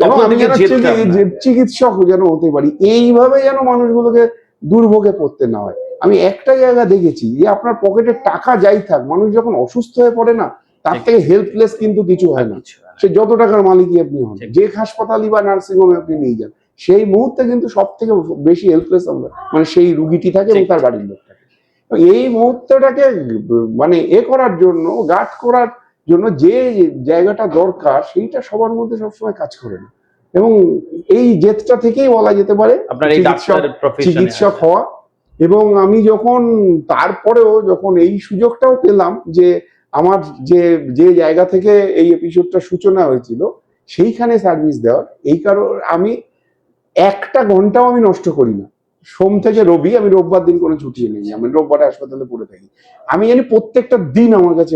এবং আমি চিকিৎসক যেন হতে পারি, এইভাবে যেন মানুষগুলোকে দুর্ভোগে পড়তে না হয়। আমি একটা জায়গা দেখেছি যে আপনার পকেটে টাকা যাই থাক, মানুষ যখন অসুস্থ হয়ে পড়ে না, তার থেকে হেল্পলেস কিন্তু কিছু হয় না। সে যত টাকার মালিকই আপনি হন, যে হাসপাতালই বা নার্সিং হোমে আপনি নিয়ে যান, সেই মুহূর্তে কিন্তু সব থেকে বেশি হেল্পলেস আমরা, মানে সেই রুগীটি থাকে এবং তার বাড়ির লোক থাকে। এই মুহূর্তটাকে মানে করার জন্য, গার্ড করার জন্য যে জায়গাটা দরকার, সেইটা সবার মধ্যে সবসময় কাজ করে না। এবং এই জেদটা থেকেই বলা যেতে পারে চিকিৎসক হওয়া। এবং আমি যখন তারপরেও যখন এই সুযোগটাও পেলাম যে আমার যে জায়গা থেকে এই এপিসোডটা সূচনা হয়েছিল সেইখানে সার্ভিস দেওয়ার, এই কারণে আমি একটা ঘন্টাও আমি নষ্ট করি না। সোম থেকে রবি, আমি রোববার দিন কোনো ছুটি নেই, আমি রোববারে হাসপাতালে পড়ে থাকি। আমি জানি প্রত্যেকটা দিন আমার কাছে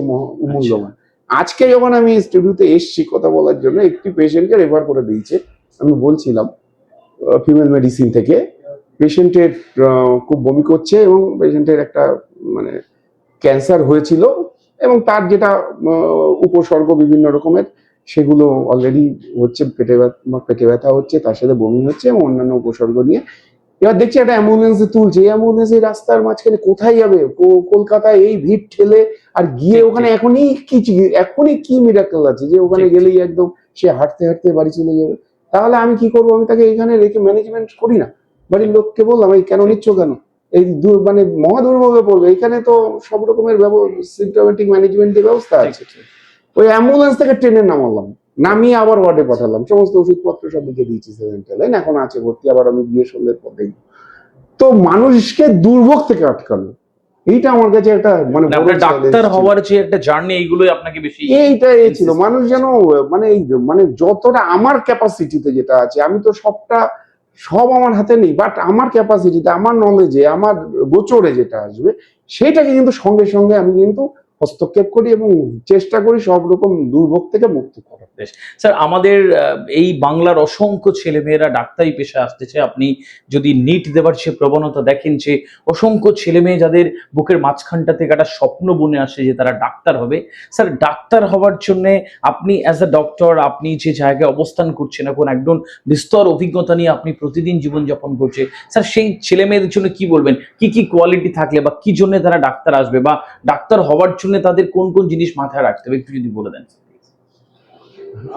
মূল্যবান। আজকে যখন আমি স্টুডিওতে এসছি কথা বলার জন্য, একটি পেশেন্টকে রেফার করে দিয়েছে, আমি বলছিলাম ফিমেল মেডিসিন থেকে, পেশেন্টের খুব বমি করছে এবং পেশেন্টের একটা মানে ক্যান্সার হয়েছিল এবং তার যেটা উপসর্গ বিভিন্ন রকমের, সেগুলো অলরেডি হচ্ছে, পেটে ব্যথা হচ্ছে, তার সাথে বমি হচ্ছে এবং অন্যান্য উপসর্গ নিয়ে। এবার দেখছি একটা অ্যাম্বুলেন্সে তুলছে, এই অ্যাম্বুলেন্স এই রাস্তার মাঝখানে কোথায় যাবে, কলকাতায় এই ভিড় ঠেলে আর গিয়ে ওখানে এখনই কি মিরাকল আছে যে ওখানে গেলেই একদম সে হাঁটতে হাঁটতে বাড়ি চলে যাবে? তাহলে আমি কি করবো? আমি তাকে এখানে রেখে ম্যানেজমেন্ট করি না। বাড়ির লোককে বললাম, এই কেন নিচ্ছ কেন, এই মানে মহা দুর্ভোগে পড়বে, এখানে তো সব রকমের সিমটোমেটিক ম্যানেজমেন্টের ব্যবস্থা আছে। ওই অ্যাম্বুলেন্স থেকে ট্রেনে নামালাম, নামিয়ে আবার ওয়ার্ডে পাঠালাম, সমস্ত ওষুধপত্র সব লিখে দিয়েছি, সেভেন্টালাইন এখন আছে ভর্তি, আবার আমি বিয়ে সন্ধ্যের পর দেখব। তো মানুষকে দুর্ভোগ থেকে আটকানো, এইটা আমার কাছে একটা মানে ডাক্তার হওয়ার যে একটা জার্নি, এইগুলোই আপনাকে বেশি এইটাই ছিল। মানুষ যেন মানে যতটা আমার ক্যাপাসিটিতে যেটা আছে, আমি তো সব আমার হাতে নেই, বাট আমার ক্যাপাসিটিতে, আমার নলেজে, আমার গোচরে যেটা আসবে, সেটাকে কিন্তু সঙ্গে সঙ্গে আমি কিন্তু হস্তক্ষেপ করি এবং চেষ্টা করি সব রকম দুর্ভোগ থেকে মুক্ত করার। স্যার, আমাদের এই বাংলার অসংখ্য ছেলেমেয়েরা ডাক্তারি পেশায় আসতেছে। আপনি যদি নিট দেবার সে প্রবণতা দেখেন, যে অসংখ্য ছেলেমেয়ে যাদের বুকের মাঝখানটা থেকে একটা স্বপ্ন বনে আসে যে তারা ডাক্তার হবে। স্যার, ডাক্তার হওয়ার জন্য আপনি অ্যাজ এ ডক্টর, আপনি যে জায়গায় অবস্থান করছেন এখন, একদম বিস্তর অভিজ্ঞতা নিয়ে আপনি প্রতিদিন জীবনযাপন করছে, স্যার সেই ছেলে মেয়েদের জন্য কি বলবেন? কি কি কোয়ালিটি থাকলে বা কি জন্য তারা ডাক্তার আসবে, বা ডাক্তার হওয়ার জন্য তাদের কোন কোন জিনিস মাথায় রাখতে হবে, একটু যদি বলে দেন।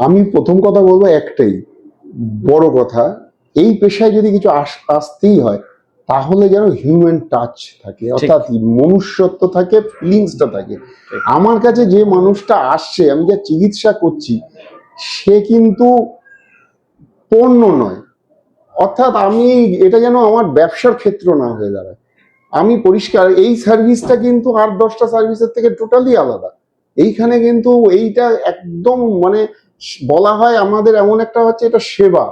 আমি প্রথম কথা বলবো, একটাই বড় কথা, এই পেশায় যদি কিছু আসতেই হয় তাহলে যেন হিউম্যান টাচ থাকে, অর্থাৎ মনুষ্যত্ব থাকে, ফিলিংসটা থাকে। আমার কাছে যে মানুষটা আসছে, আমি যা চিকিৎসা করছি, সে কিন্তু পণ্য নয়। অর্থাৎ আমি এটা যেন আমার ব্যবসার ক্ষেত্র না হয়ে দাঁড়ায়। আমি পরিষ্কার, এই সার্ভিসটা কিন্তু আর 10টা সার্ভিসের থেকে টোটালি আলাদা। এইখানে কিন্তু এইটা একদম মানে বলা হয় আমাদের এমন একটা হচ্ছে, এটা সেবা।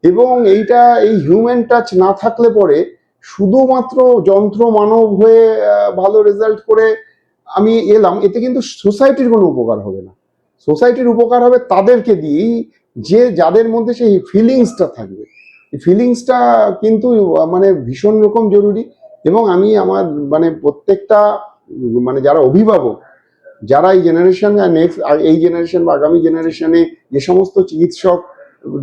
এবং এইটা এই হিউম্যান টাচ না থাকলে পরে শুধুমাত্র যন্ত্র মানব হয়ে ভালো রেজাল্ট করে আমি এলাম, এতে কিন্তু সোসাইটির কোনো উপকার হবে না। সোসাইটির উপকার হবে তাদেরকে দিয়েই, যাদের মধ্যে সেই ফিলিংসটা থাকবে। এই ফিলিংসটা কিন্তু মানে ভীষণ রকম জরুরি। এবং আমি আমার মানে প্রত্যেকটা মানে যারা অভিভাবক, যারা এই জেনারেশন নেক্সট, এই জেনারেশন বা আগামী জেনারেশনে যে সমস্ত চিকিৎসক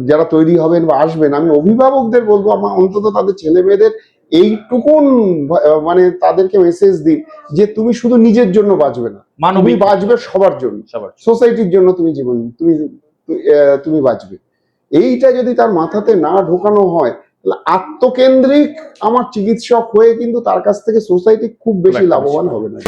যারা তৈরি হবেন বা আসবেন, আমি অভিভাবকদের বলবো, আমার অন্তত তাদের ছেলে মেয়েদের এইটুকুন মানে তাদেরকে মেসেজ দিন যে তুমি শুধু নিজের জন্য বাঁচবে না, তুমি বাঁচবে সবার জন্য, সোসাইটির জন্য তুমি বাঁচবে। এইটা যদি তার মাথাতে না ঢোকানো হয়, আত্মকেন্দ্রিক আমার চিকিৎসক হয়ে কিন্তু তার কাছ থেকে সোসাইটি খুব বেশি লাভবান হবে না।